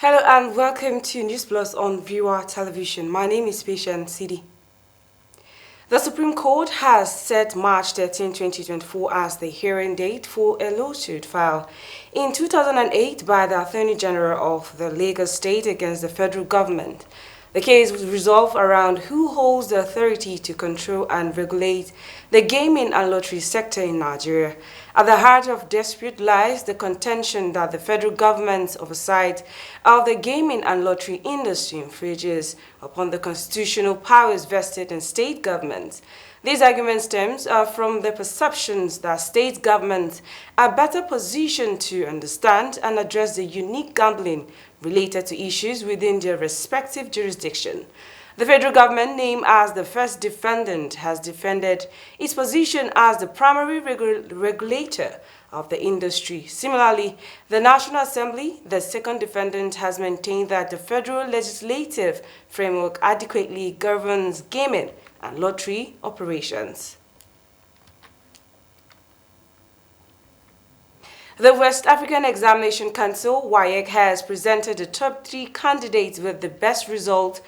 Hello and welcome to News Plus on Viewer Television. My name is Patient Sidi. The Supreme Court has set March 13, 2024 as the hearing date for a lawsuit filed in 2008 by the Attorney General of the Lagos State against the federal government. The case was resolved around who holds the authority to control and regulate the gaming and lottery sector in Nigeria. At the heart of dispute lies the contention that the federal government's oversight of the gaming and lottery industry infringes upon the constitutional powers vested in state governments. These arguments stem from the perceptions that state governments are better positioned to understand and address the unique gambling related to issues within their respective jurisdiction. The federal government, named as the first defendant, has defended its position as the primary regulator of the industry. Similarly, the National Assembly, the second defendant, has maintained that the federal legislative framework adequately governs gaming and lottery operations. The West African Examination Council, WAEC, has presented the top 3 candidates with the best result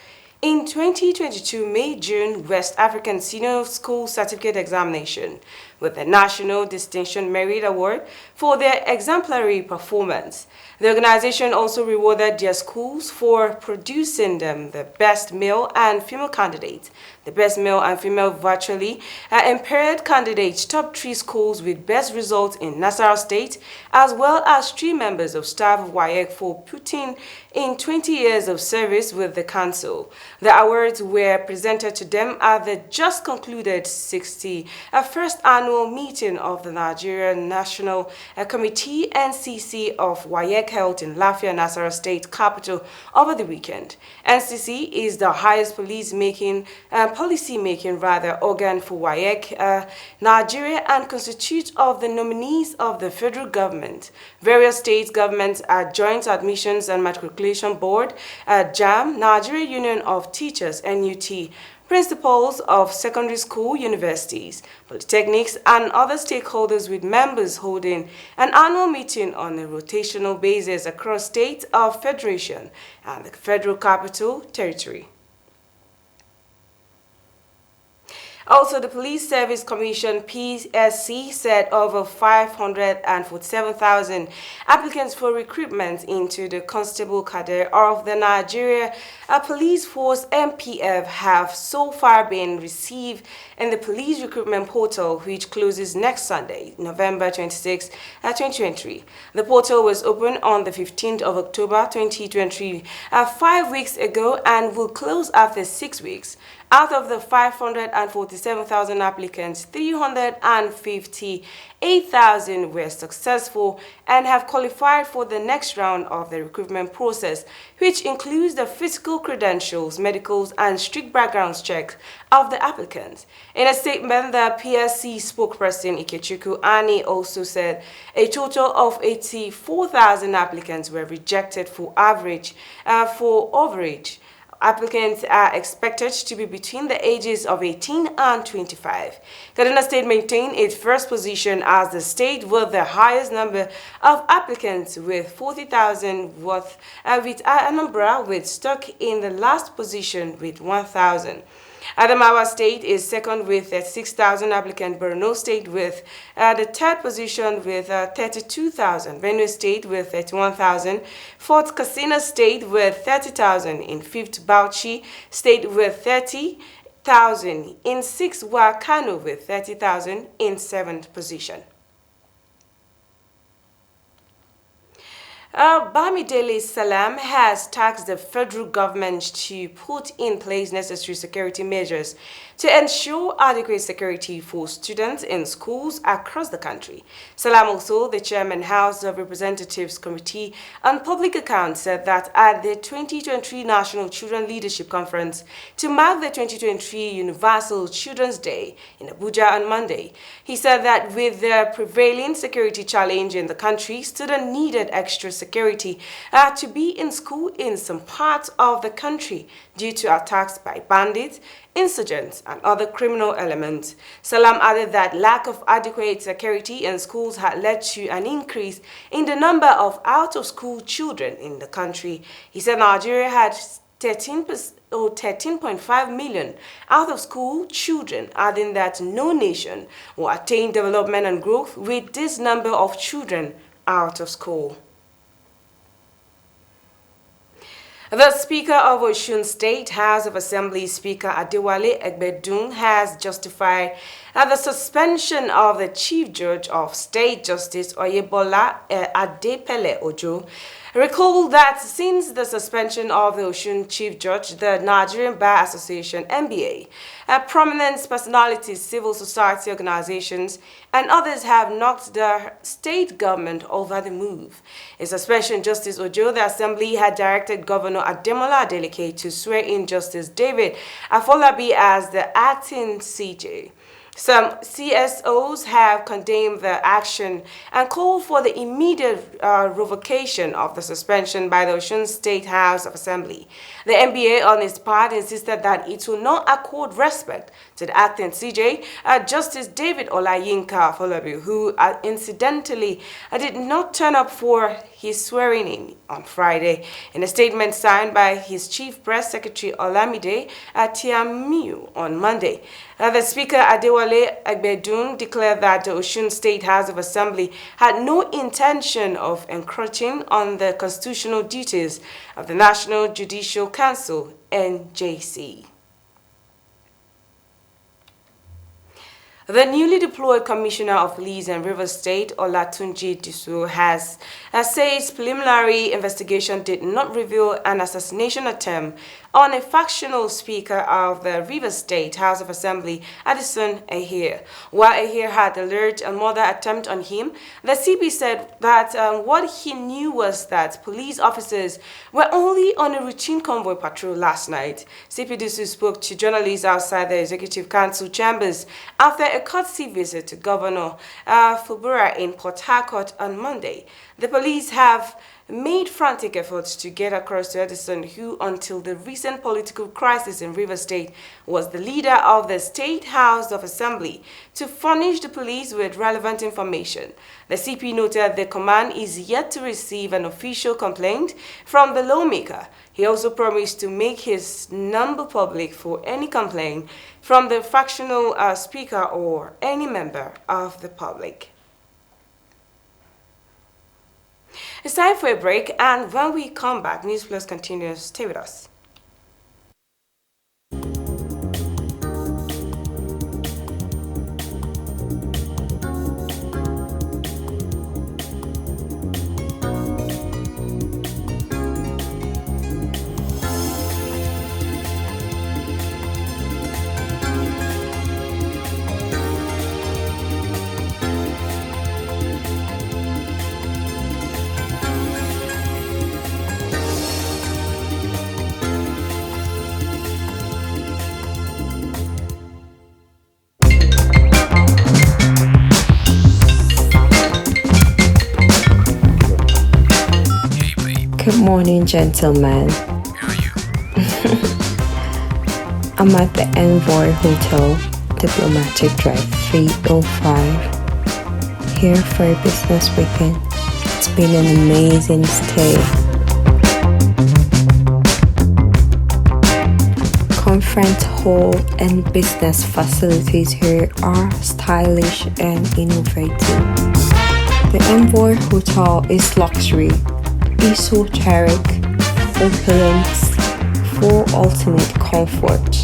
in 2022 May-June West African Senior School Certificate Examination with the National Distinction Merit Award for their exemplary performance. The organization also rewarded their schools for producing them the best male and female candidates, the best male and female virtually impaired candidates, top 3 schools with best results in Nasarawa State, as well as 3 members of staff of WAEC for putting in 20 years of service with the council. The awards were presented to them at the just concluded 61st annual meeting of the Nigerian National Committee (NCC) of WAEC held in Lafia, Nasarawa State capital over the weekend. NCC is the highest policy-making organ for WAEC, Nigeria, and constitutes of the nominees of the federal government. Various state governments are Joint Admissions and Matriculation Board, JAM, Nigeria Union of Teachers, NUT, principals of secondary school, universities, polytechnics, and other stakeholders, with members holding an annual meeting on a rotational basis across states of federation and the Federal Capital Territory. Also, the Police Service Commission (PSC) said over 547,000 applicants for recruitment into the Constable Cadre of the Nigeria Police Force (MPF) have so far been received in the police recruitment portal, which closes next Sunday, November 26, 2023. The portal was opened on the 15th of October 2023, 5 weeks ago, and will close after 6 weeks. Out of the 547,000 applicants, 358,000 were successful and have qualified for the next round of the recruitment process, which includes the physical credentials, medicals, and strict background checks of the applicants. In a statement, the PSC spokesperson Ikechukwu Ani also said a total of 84,000 applicants were rejected for overage. Applicants are expected to be between the ages of 18 and 25. Kaduna State maintained its first position as the state with the highest number of applicants with 40,000, with Anambra with stuck in the last position with 1,000. Adamawa State is second with 36,000 applicants. Borno State with the third position with 32,000. Benue State with 31,000. Fourth, Katsina State with 30,000. In fifth, Bauchi State with 30,000. In sixth, Kano with 30,000. In seventh position. Bamidele Salam has tasked the federal government to put in place necessary security measures to ensure adequate security for students in schools across the country. Salam, also the chairman House of Representatives Committee on Public Accounts, said that at the 2023 National Children Leadership Conference to mark the 2023 Universal Children's Day in Abuja on Monday, he said that with the prevailing security challenge in the country, students needed extra security to be in school in some parts of the country due to attacks by bandits, insurgents, and other criminal elements. Salam added that lack of adequate security in schools had led to an increase in the number of out-of-school children in the country. He said Nigeria had 13.5 million out-of-school children, adding that no nation will attain development and growth with this number of children out of school. The Speaker of Osun State House of Assembly, Speaker Adewale Egbedun, has justified the suspension of the Chief Judge of State Justice Oyebola Adepele Ojo. Recall that since the suspension of the Osun Chief Judge, the Nigerian Bar Association (NBA), prominent personalities, civil society organizations, and others have knocked the state government over the move. In suspension, Justice Ojo, the Assembly had directed Governor Ademola Adeleke to swear in Justice David Afolabi as the acting CJ. Some CSOs have condemned the action and called for the immediate revocation of the suspension by the Osun State House of Assembly. The NBA, on its part, insisted that it will not accord respect to the acting CJ, Justice David Olayinka Afolabi, who incidentally did not turn up for his swearing-in on Friday. In a statement signed by his Chief Press Secretary Olamide Atiamiu on Monday, the Speaker Adewale Egbedun declared that the Osun State House of Assembly had no intention of encroaching on the constitutional duties of the National Judicial Council, NJC. The newly deployed Commissioner of Police in Rivers State, Olatunji Disu, has said preliminary investigation did not reveal an assassination attempt on a factional Speaker of the Rivers State House of Assembly, Addison Ehir. While Ehir had alleged another attempt on him, the CP said that what he knew was that police officers were only on a routine convoy patrol last night. CP Disu spoke to journalists outside the Executive Council chambers after a courtesy visit to Governor Fubura in Port Harcourt on Monday. The police have made frantic efforts to get across to Edison, who until the recent political crisis in Rivers State was the leader of the State House of Assembly, to furnish the police with relevant information. The CP noted the command is yet to receive an official complaint from the lawmaker. He also promised to make his number public for any complaint from the factional speaker or any member of the public. It's time for a break, and when we come back, News Plus continues. Stay with us. Good morning, gentlemen. I'm at the Envoy Hotel, Diplomatic Drive 305, here for a business weekend. It's been an amazing stay. Conference hall and business facilities here are stylish and innovative. The Envoy Hotel is luxury, esoteric, opulence, for ultimate comfort.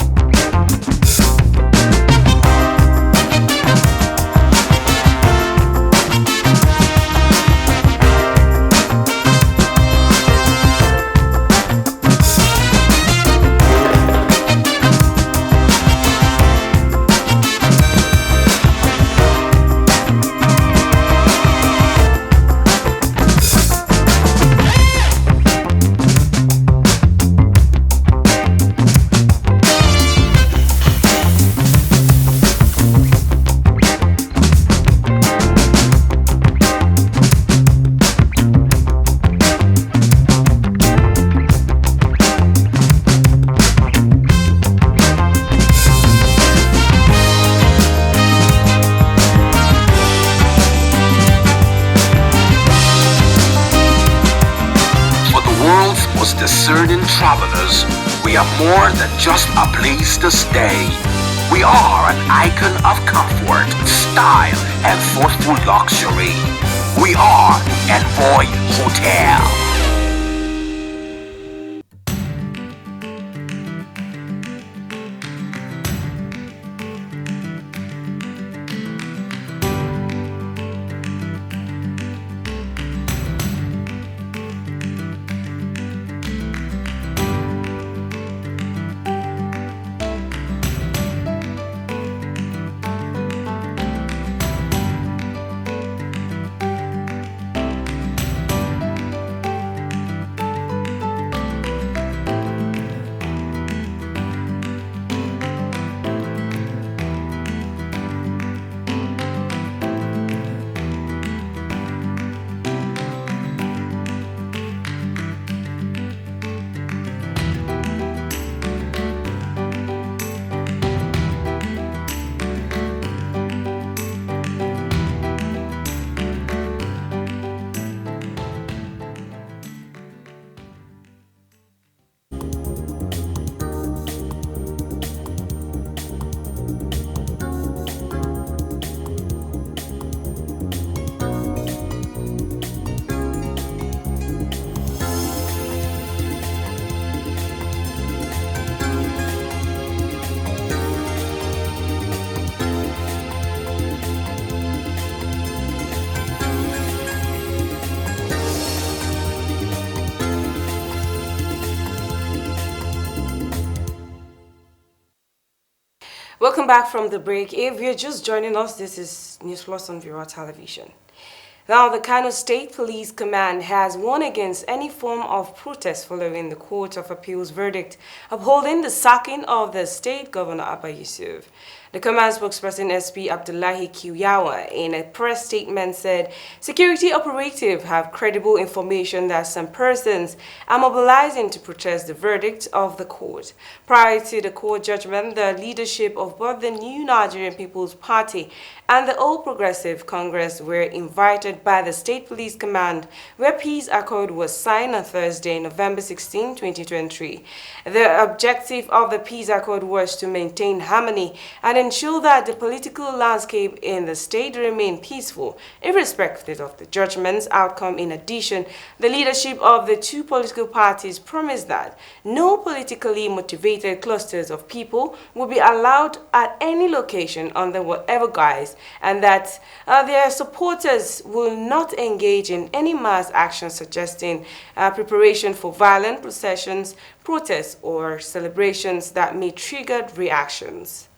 Concerning travelers, we are more than just a place to stay. We are an icon of comfort, style, and thoughtful luxury. We are Envoy Hotel. Welcome back from the break. If you're just joining us, this is News Plus on Viewers Television. Now, the Kano State Police Command has warned against any form of protest following the Court of Appeal's verdict upholding the sacking of the state governor Abba Yusuf. The command spokesperson SP Abdullahi Kiyawa in a press statement said security operatives have credible information that some persons are mobilizing to protest the verdict of the court. Prior to the court judgment, the leadership of both the New Nigerian People's Party and the All Progressive Congress were invited by the State Police Command, where peace accord was signed on Thursday, November 16, 2023. The objective of the peace accord was to maintain harmony and ensure that the political landscape in the state remained peaceful, irrespective of the judgment's outcome. In addition, the leadership of the two political parties promised that no politically motivated clusters of people will be allowed at any location under whatever guise, and that their supporters will not engage in any mass action suggesting preparation for violent processions, protests, or celebrations that may trigger reactions.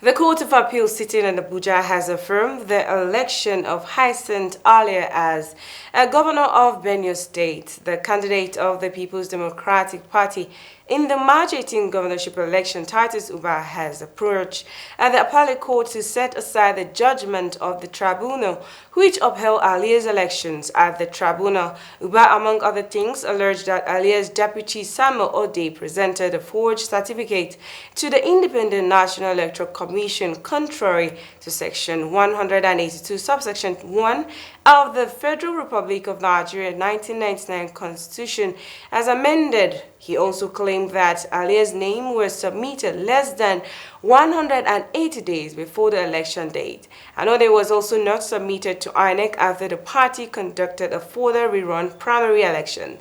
The Court of Appeal sitting in Abuja has affirmed the election of Hyacinth Alia as a governor of Benue State. The candidate of the People's Democratic Party in the March 18 governorship election, Titus Uba has approached the appellate court to set aside the judgment of the tribunal, which upheld Alia's elections. At the tribunal, Uba, among other things, alleged that Alia's deputy Samuel Ode presented a forged certificate to the Independent National Electoral Commission, contrary to Section 182, subsection 1 of the Federal Republic of Nigeria 1999 Constitution as amended. He also claimed that Alia's name was submitted less than 180 days before the election date. Anode was also not submitted to INEC after the party conducted a further rerun primary election.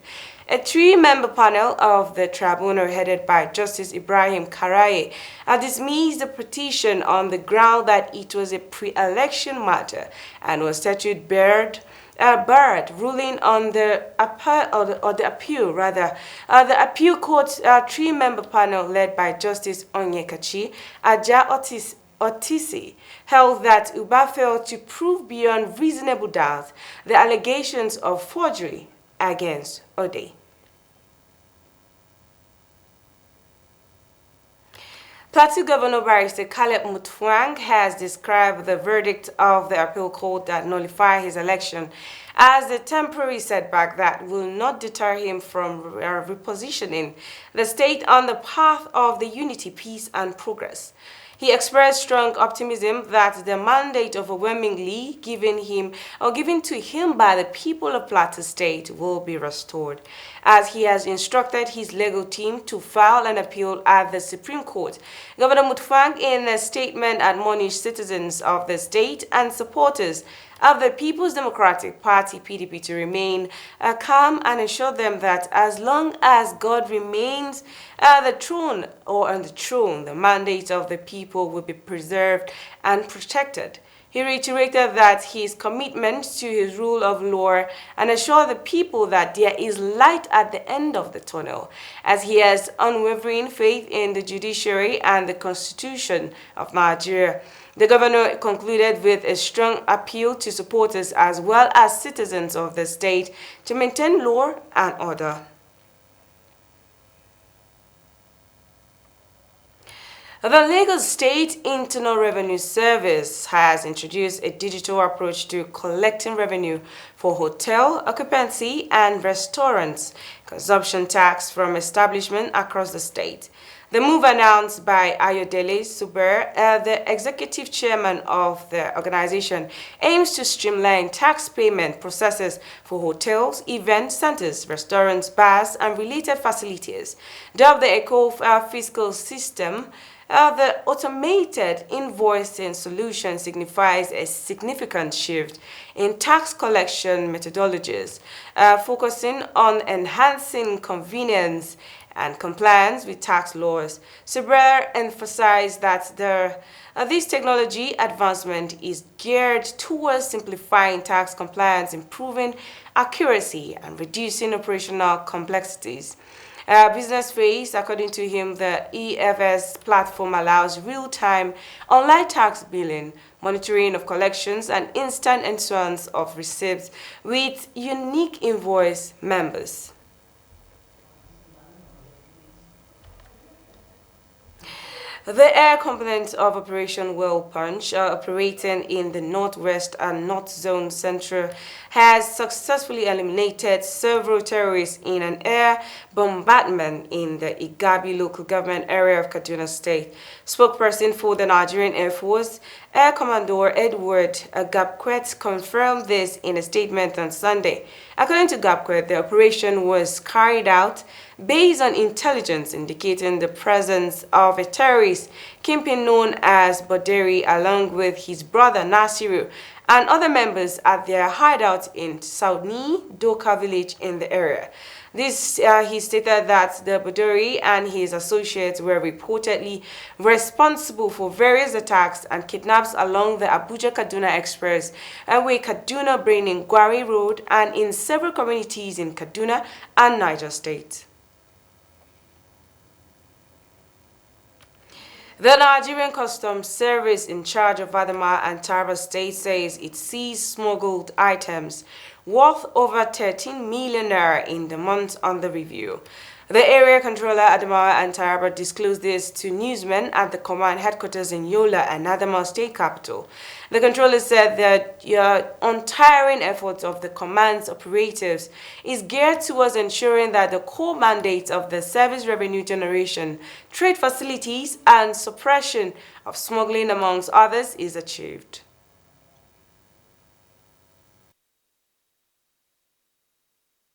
A three-member panel of the tribunal headed by Justice Ibrahim Karaye dismissed the petition on the ground that it was a pre-election matter and was statute barred, ruling on the appeal. The appeal court's three-member panel led by Justice Onyekachi Aja Otisi held that Uba failed to prove beyond reasonable doubt the allegations of forgery against Ode. Plateau Governor Barrister Caleb Mutfwang has described the verdict of the appeal court that nullified his election as a temporary setback that will not deter him from repositioning the state on the path of the unity, peace, and progress. He expressed strong optimism that the mandate overwhelmingly given to him by the people of Plateau State will be restored, as he has instructed his legal team to file an appeal at the Supreme Court. Governor Mutfwang, in a statement, admonished citizens of the state and supporters of the People's Democratic Party (PDP) to remain calm and assure them that as long as God remains on the throne, the mandate of the people will be preserved and protected. He reiterated that his commitment to his rule of law and assured the people that there is light at the end of the tunnel, as he has unwavering faith in the judiciary and the Constitution of Nigeria. The governor concluded with a strong appeal to supporters as well as citizens of the state to maintain law and order. The Lagos State Internal Revenue Service has introduced a digital approach to collecting revenue for hotel occupancy and restaurants consumption tax from establishments across the state. The move, announced by Ayodele Suber, the executive chairman of the organization, aims to streamline tax payment processes for hotels, event centers, restaurants, bars, and related facilities. Dubbed the eco-fiscal system, the automated invoicing solution signifies a significant shift in tax collection methodologies, focusing on enhancing convenience and compliance with tax laws. Sabrer emphasized that this technology advancement is geared towards simplifying tax compliance, improving accuracy, and reducing operational complexities. Business phase, according to him, the EFS platform allows real-time online tax billing, monitoring of collections, and instant issuance of receipts with unique invoice members. The air component of Operation Well Punch, operating in the Northwest and North Zone Central, has successfully eliminated several terrorists in an air bombardment in the Igabi local government area of Kaduna State. Spokesperson for the Nigerian Air Force, Air Commodore Edward Gapquet, confirmed this in a statement on Sunday. According to Gapquet, the operation was carried out based on intelligence indicating the presence of a terrorist kingpin known as Boderi, along with his brother Nasiru and other members at their hideout in Sauni Doka village in the area. He stated that the Boderi and his associates were reportedly responsible for various attacks and kidnaps along the Abuja-Kaduna Express, Kaduna Braining Gwari Road, and in several communities in Kaduna and Niger State. The Nigerian Customs Service in charge of Adamawa and Taraba State says it seized smuggled items worth over 13 million naira in the month under review. The area controller Adamawa and Taraba disclosed this to newsmen at the command headquarters in Yola and Adamawa State Capital. The controller said that the untiring efforts of the command's operatives is geared towards ensuring that the core mandate of the service revenue generation, trade facilities, and suppression of smuggling, amongst others, is achieved.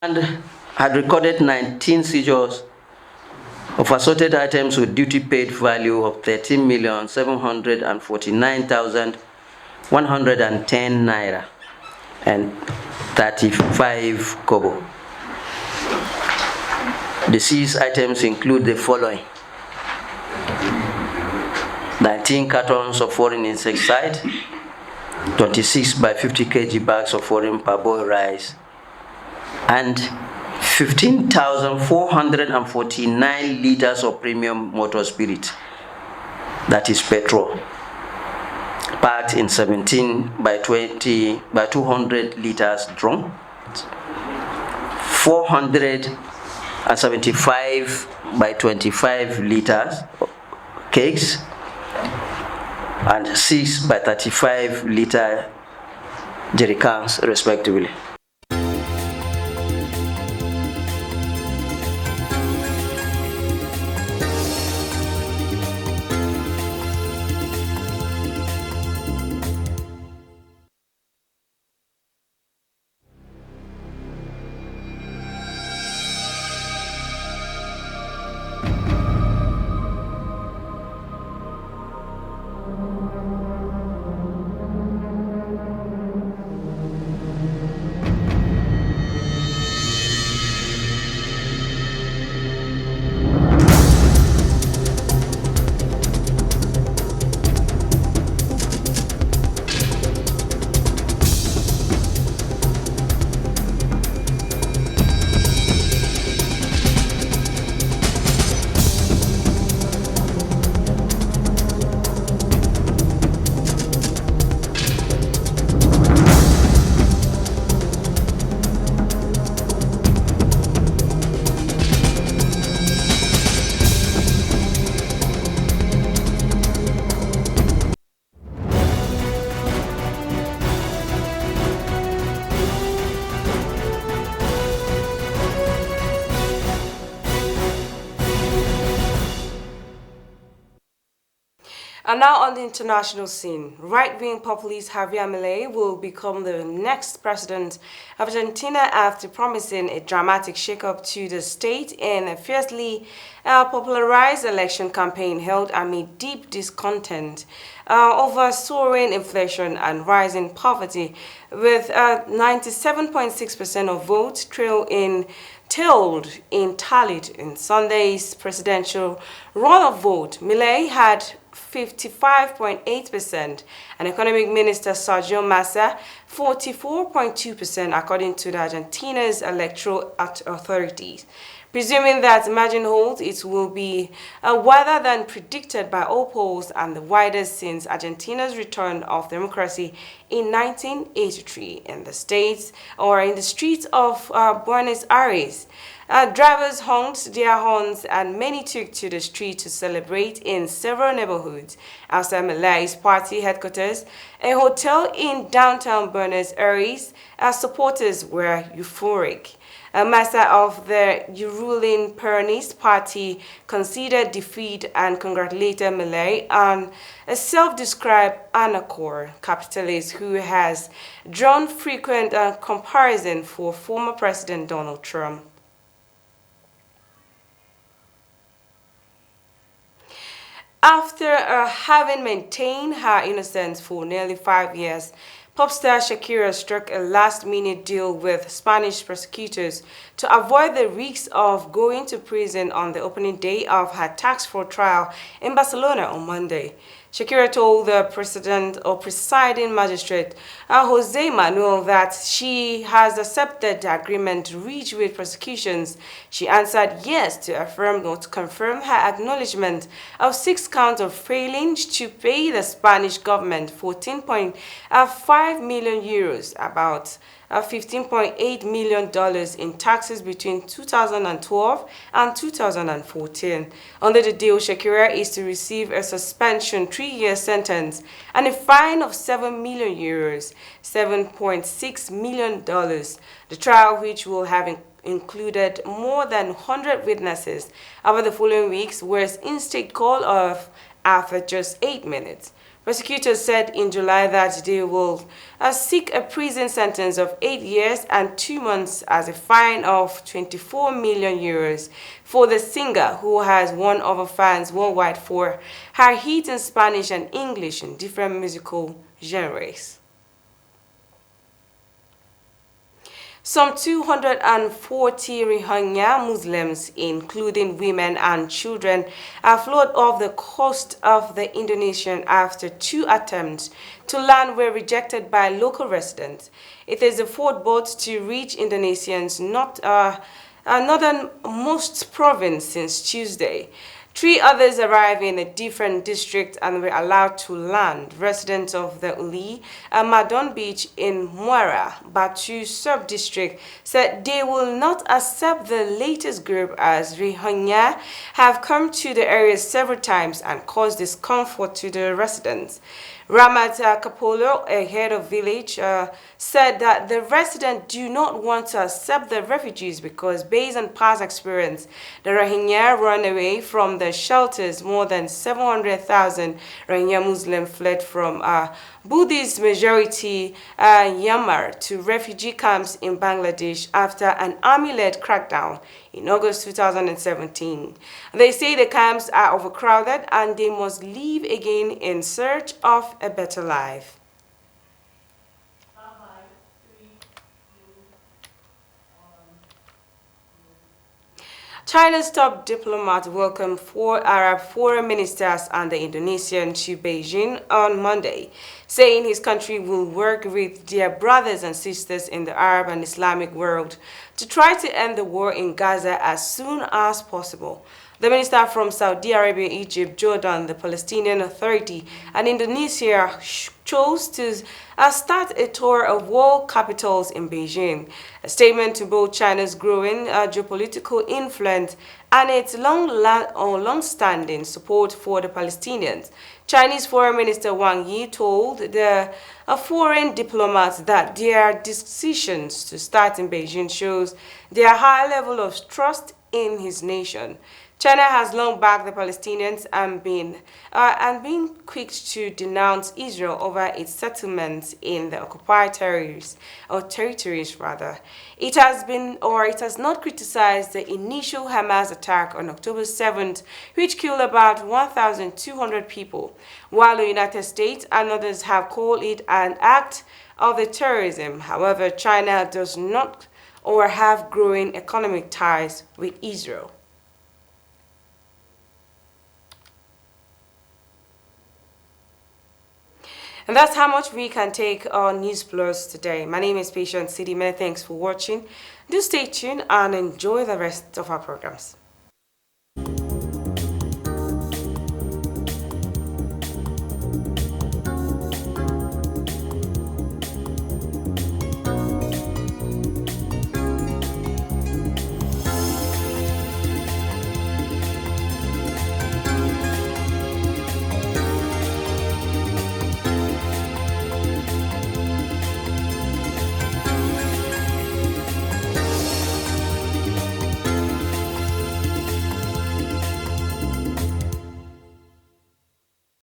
And had recorded 19 seizures of assorted items with duty paid value of 13,749,110 naira and 35 kobo. The seized items include the following: 19 cartons of foreign insecticide, 26 by 50 kg bags of foreign parboiled rice, and 15,449 liters of premium motor spirit, that is petrol, packed in 17 by 20 by 200 liters drum, 475 by 25 liters cakes, and 6 by 35 liter jerrycans respectively. And now on the international scene, right-wing populist Javier Milei will become the next president of Argentina after promising a dramatic shakeup to the state in a fiercely popularized election campaign held amid deep discontent over soaring inflation and rising poverty, with 97.6% of votes tallied in Sunday's presidential runoff vote. Milei had 55.8%, and Economic Minister Sergio Massa 44.2%, according to the Argentina's electoral authorities. Presuming that margin holds, it will be wider than predicted by all polls and the widest since Argentina's return of democracy in 1983 in the streets of Buenos Aires. Drivers honked their horns and many took to the street to celebrate in several neighborhoods outside Milei's party headquarters, a hotel in downtown Buenos Aires. Supporters were euphoric. Massa of the ruling Peronist Party conceded defeat and congratulated Milei on a self-described anarcho capitalist who has drawn frequent comparison for former President Donald Trump. After having maintained her innocence for nearly 5 years, pop star Shakira struck a last-minute deal with Spanish prosecutors to avoid the risks of going to prison on the opening day of her tax fraud trial in Barcelona on Monday. Shakira told the presiding magistrate, Jose Manuel, that she has accepted the agreement reached with prosecutions. She answered yes to affirm or to confirm her acknowledgement of 6 counts of failing to pay the Spanish government 14.5 million euros, about $15.8 million in taxes between 2012 and 2014. Under the deal, Shakira is to receive a suspension 3-year sentence and a fine of 7 million euros, $7.6 million. The trial, which will have included more than 100 witnesses over the following weeks, was in-state call off after just 8 minutes. Prosecutors said in July that they will seek a prison sentence of 8 years and 2 months as a fine of 24 million euros for the singer, who has won over fans worldwide for her hits in Spanish and English in different musical genres. Some 240 Rohingya Muslims, including women and children, are flowed off the coast of the Indonesian after 2 attempts to land were rejected by local residents. It is the 4th boat to reach Indonesia's northernmost province since Tuesday. 3 others arrived in a different district and were allowed to land. Residents of the Uli Madon Beach in Muara Batu sub-district said they will not accept the latest group, as Rohingya have come to the area several times and caused discomfort to the residents. Ramat Kapolo, a head of village, said that the residents do not want to accept the refugees because, based on past experience, the Rohingya run away from the shelters. More than 700,000 Rohingya Muslims fled from Buddhist majority Myanmar to refugee camps in Bangladesh after an army-led crackdown in August 2017. They say the camps are overcrowded and they must leave again in search of a better life. China's top diplomat welcomed 4 Arab foreign ministers and the Indonesian to Beijing on Monday, saying his country will work with their brothers and sisters in the Arab and Islamic world to try to end the war in Gaza as soon as possible. The minister from Saudi Arabia, Egypt, Jordan, the Palestinian Authority, and Indonesia chose to start a tour of world capitals in Beijing, a statement to both China's growing geopolitical influence and its long-standing support for the Palestinians. Chinese Foreign Minister Wang Yi told the foreign diplomats that their decisions to start in Beijing shows their high level of trust in his nation. China has long backed the Palestinians and been quick to denounce Israel over its settlements in the occupied territories rather. It has not criticized the initial Hamas attack on October 7th, which killed about 1,200 people, while the United States and others have called it an act of the terrorism. However, China does not or have growing economic ties with Israel. And that's how much we can take on News Plus today. My name is Patient City. Many thanks for watching. Do stay tuned and enjoy the rest of our programs.